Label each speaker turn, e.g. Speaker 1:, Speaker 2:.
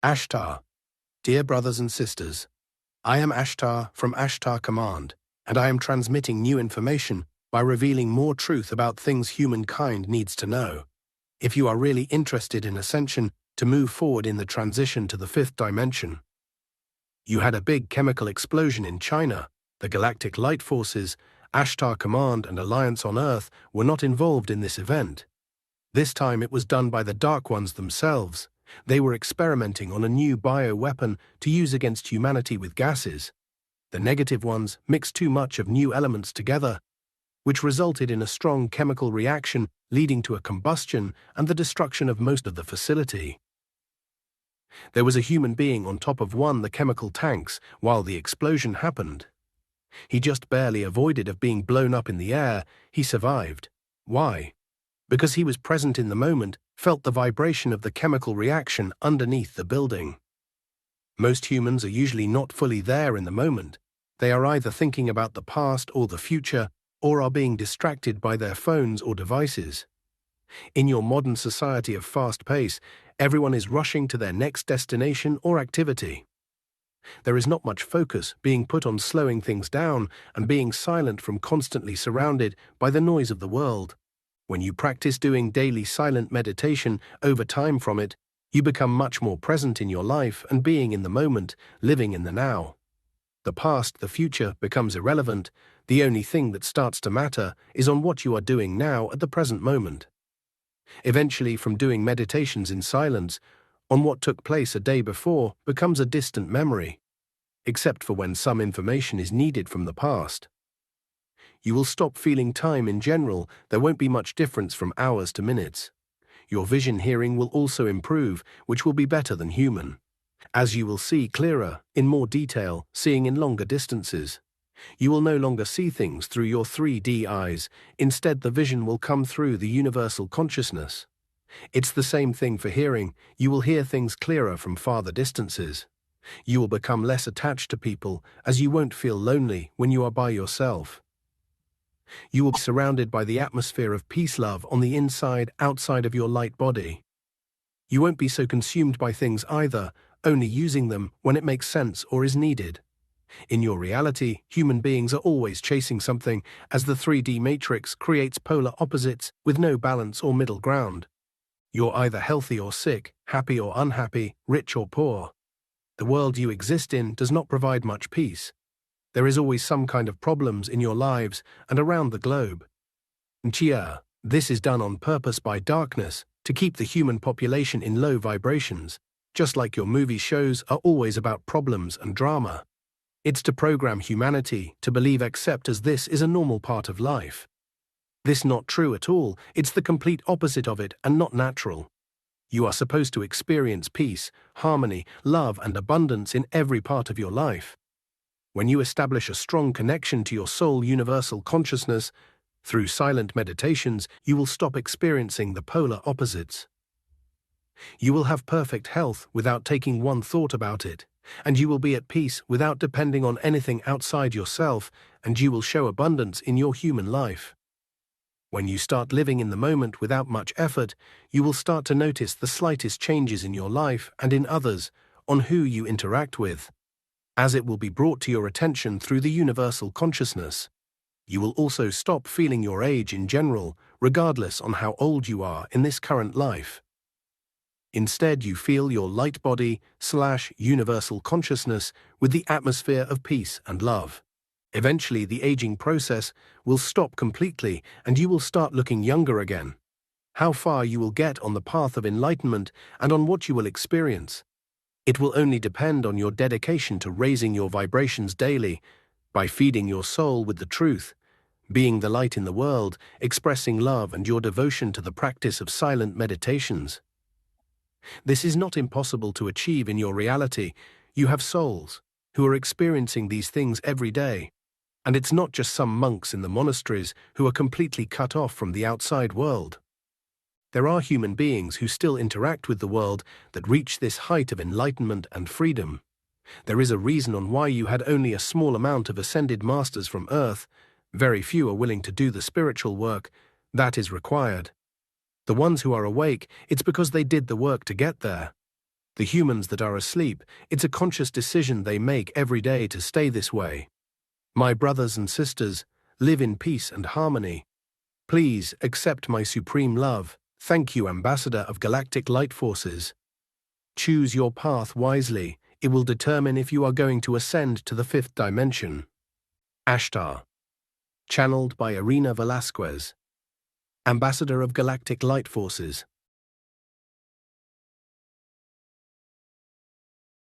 Speaker 1: Ashtar. Dear brothers and sisters, I am Ashtar from Ashtar Command, and I am transmitting new information by revealing more truth about things humankind needs to know. If you are really interested in ascension to move forward in the transition to the fifth dimension. You had a big chemical explosion in China. The Galactic Light Forces, Ashtar Command and Alliance on Earth were not involved in this event. This time it was done by the Dark Ones themselves. They were experimenting on a new bioweapon to use against humanity with gases. The negative ones mixed too much of new elements together, which resulted in a strong chemical reaction leading to a combustion and the destruction of most of the facility. There was a human being on top of the chemical tanks while the explosion happened. He just barely avoided of being blown up in the air. He survived. Why? Because he was present in the moment, felt the vibration of the chemical reaction underneath the building. Most humans are usually not fully there in the moment. They are either thinking about the past or the future, or are being distracted by their phones or devices. In your modern society of fast pace, everyone is rushing to their next destination or activity. There is not much focus being put on slowing things down and being silent from constantly surrounded by the noise of the world. When you practice doing daily silent meditation over time from it, you become much more present in your life and being in the moment, living in the now. The past, the future becomes irrelevant. The only thing that starts to matter is on what you are doing now at the present moment. Eventually, from doing meditations in silence, on what took place a day before becomes a distant memory, except for when some information is needed from the past. You will stop feeling time in general. There won't be much difference from hours to minutes. Your vision hearing will also improve, which will be better than human, as you will see clearer, in more detail, seeing in longer distances. You will no longer see things through your 3D eyes. Instead, the vision will come through the universal consciousness. It's the same thing for hearing. You will hear things clearer from farther distances. You will become less attached to people, as you won't feel lonely when you are by yourself. You will be surrounded by the atmosphere of peace love on the inside, outside of your light body. You won't be so consumed by things either, only using them when it makes sense or is needed. In your reality, human beings are always chasing something, as the 3D matrix creates polar opposites with no balance or middle ground. You're either healthy or sick, happy or unhappy, rich or poor. The world you exist in does not provide much peace. There is always some kind of problems in your lives and around the globe. This is done on purpose by darkness to keep the human population in low vibrations, just like your movie shows are always about problems and drama. It's to program humanity to believe accept as this is a normal part of life. This not true at all. It's the complete opposite of it and not natural. You are supposed to experience peace, harmony, love and abundance in every part of your life. When you establish a strong connection to your soul universal consciousness, through silent meditations, you will stop experiencing the polar opposites. You will have perfect health without taking one thought about it, and you will be at peace without depending on anything outside yourself, and you will show abundance in your human life. When you start living in the moment without much effort, you will start to notice the slightest changes in your life and in others, on who you interact with, as it will be brought to your attention through the universal consciousness. You will also stop feeling your age in general, regardless on how old you are in this current life. Instead, you feel your light body/universal consciousness with the atmosphere of peace and love. Eventually, the aging process will stop completely and you will start looking younger again. How far you will get on the path of enlightenment and on what you will experience. It will only depend on your dedication to raising your vibrations daily, by feeding your soul with the truth, being the light in the world, expressing love and your devotion to the practice of silent meditations. This is not impossible to achieve in your reality. You have souls who are experiencing these things every day. And it's not just some monks in the monasteries who are completely cut off from the outside world. There are human beings who still interact with the world that reach this height of enlightenment and freedom. There is a reason on why you had only a small amount of ascended masters from Earth. Very few are willing to do the spiritual work that is required. The ones who are awake, it's because they did the work to get there. The humans that are asleep, it's a conscious decision they make every day to stay this way. My brothers and sisters, live in peace and harmony. Please accept my supreme love. Thank you, Ambassador of Galactic Light Forces. Choose your path wisely. It will determine if you are going to ascend to the fifth dimension. Ashtar. Channeled by Erena Velazquez. Ambassador of Galactic Light Forces.